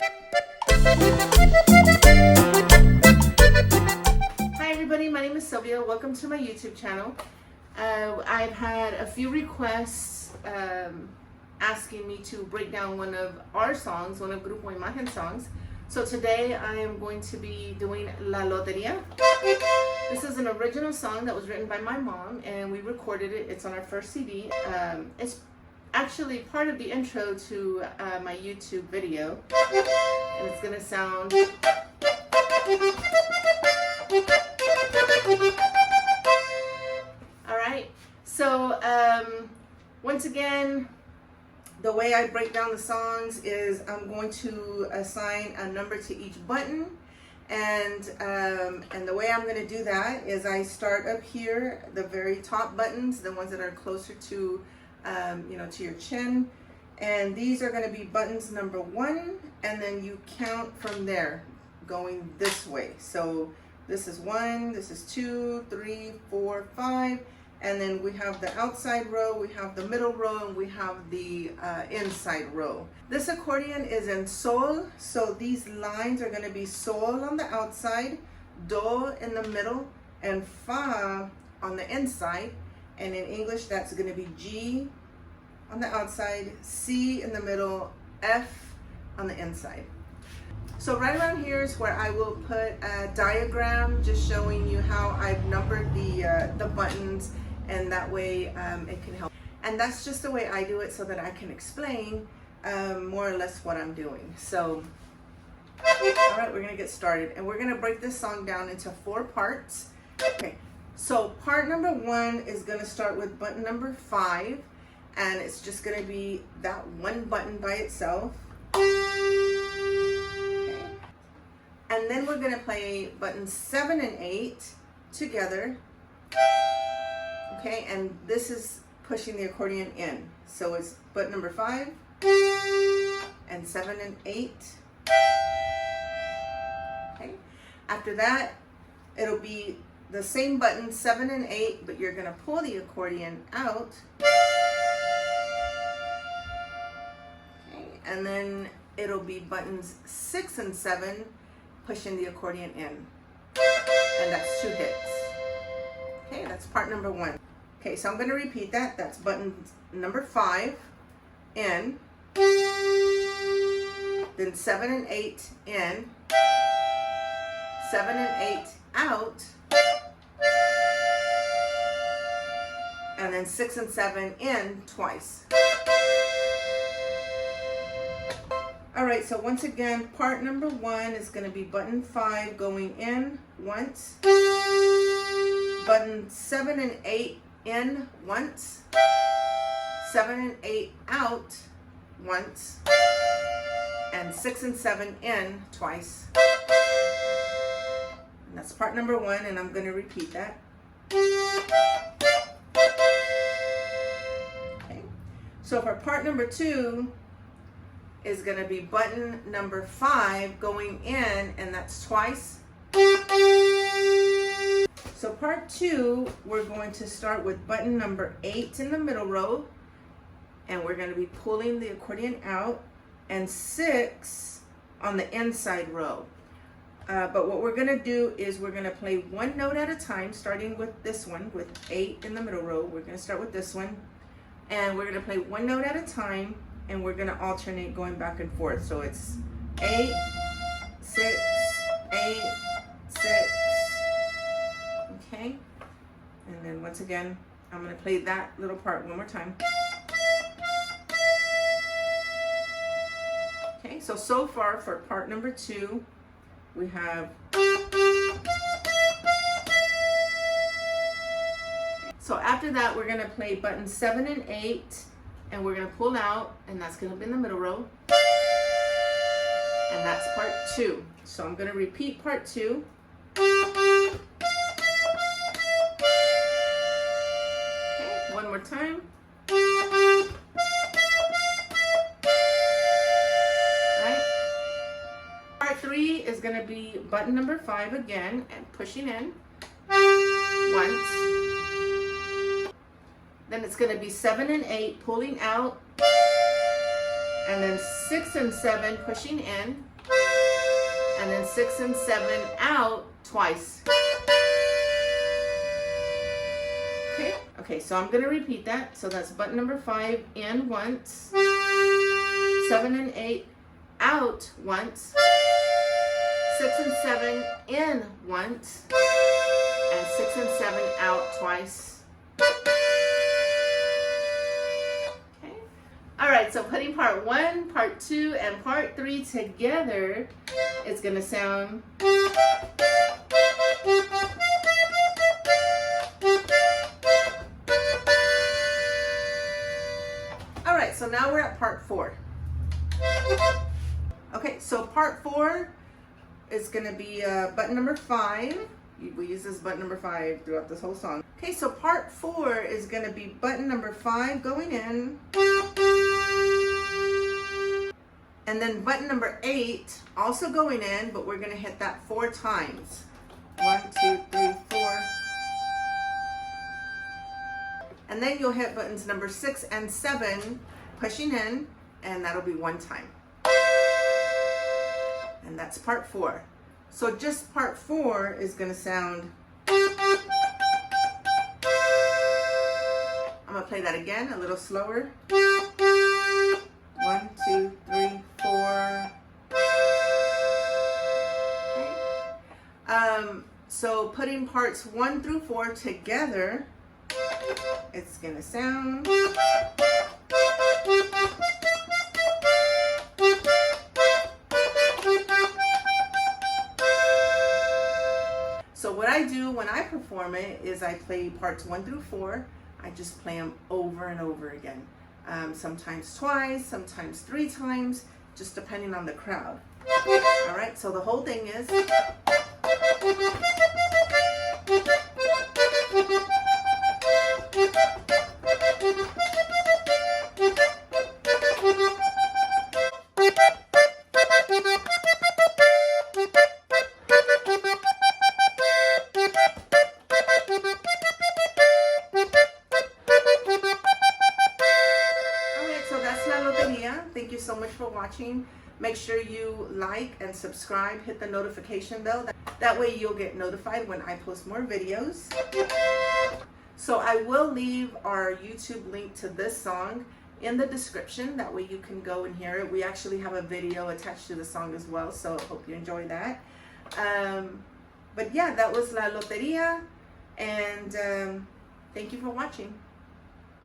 Hi everybody, my name is Sylvia. Welcome to my YouTube channel. I've had a few requests asking me to break down one of our songs, one of Grupo Imagen songs. So today I am going to be doing La Lotería. This is an original song that was written by my mom and we recorded it. It's on our first CD. It's actually part of the intro to my YouTube video. And it's gonna sound alright, so once again, the way I break down the songs is I'm going to assign a number to each button, and the way I'm going to do that is I start up here, the very top buttons, the ones that are closer to to your chin, and these are going to be buttons number 1, and then you count from there going this way. So this is 1, this is 2, 3, 4, 5, and then we have the outside row, we have the middle row, and we have the inside row. This accordion is in sol, so these lines are going to be sol on the outside, do in the middle, and fa on the inside. And in English, that's going to be G on the outside, C in the middle, F on the inside. So right around here is where I will put a diagram just showing you how I've numbered the buttons, and that way it can help. And that's just the way I do it so that I can explain more or less what I'm doing. So, all right, we're going to get started. And we're going to break this song down into 4 parts. Okay, so part number 1 is going to start with button number 5. And it's just going to be that one button by itself. And then we're going to play buttons 7 and 8 together. Okay, and this is pushing the accordion in. So it's button number 5 and 7 and 8. Okay, after that, it'll be the same button 7 and 8, but you're going to pull the accordion out. Okay, and then it'll be buttons 6 and 7 pushing the accordion in, and that's 2 hits. Okay, that's part number 1. Okay, so I'm going to repeat that. That's button number 5 in, then 7 and 8 in, 7 and 8 out, and then 6 and 7 in twice. Alright, so once again, part number 1 is going to be button 5 going in once, button 7 and 8 in once, 7 and 8 out once, and 6 and 7 in twice. And that's part number 1, and I'm going to repeat that. Okay, so for part number 2, is going to be button number 5 going in, and that's twice. So part 2, we're going to start with button number 8 in the middle row, and we're going to be pulling the accordion out, and 6 on the inside row. But what we're going to do is we're going to play one note at a time, starting with this one, with 8 in the middle row. We're going to start with this one, and we're going to play one note at a time, and we're going to alternate going back and forth. So it's 8, 6, 8, 6. Okay? And then once again, I'm going to play that little part one more time. Okay, so far for part number 2, we have. So after that, we're going to play buttons 7 and 8. And we're going to pull out, and that's going to be in the middle row. And that's part 2. So I'm going to repeat part 2. Okay, one more time. Right. Part 3 is going to be button number 5 again, and pushing in once. Then it's going to be 7 and 8 pulling out, and then 6 and 7 pushing in, and then 6 and 7 out twice. Okay, so I'm going to repeat that. So that's button number 5 in once, 7 and 8 out once, 6 and 7 in once, and 6 and 7 out twice. Okay. All right, so putting part 1, part 2, and part 3 together, it's going to sound. All right, so now we're at part 4. Okay, so part 4 is going to be button number 5. We use this button number 5 throughout this whole song. Okay, so part 4 is going to be button number 5 going in, and then button number 8 also going in, but we're going to hit that 4 times. 1, 2, 3, 4. And then you'll hit buttons number 6 and 7 pushing in, and that'll be 1 time. And that's part 4. So just part 4 is going to sound. I'm going to play that again a little slower. 1, 2, 3, 4. Okay. So putting parts 1 through 4 together, it's going to sound. So what I do when I perform it is I play parts 1 through 4. I just play them over and over again. Sometimes twice, sometimes 3 times, just depending on the crowd. All right, so the whole thing is. Lotería. Thank you so much for watching. Make sure you like and subscribe, hit the notification bell. That way you'll get notified when I post more videos. So I will leave our YouTube link to this song in the description. That way you can go and hear it. We actually have a video attached to the song as well, so I hope you enjoy that. But yeah, that was La Lotería, and thank you for watching.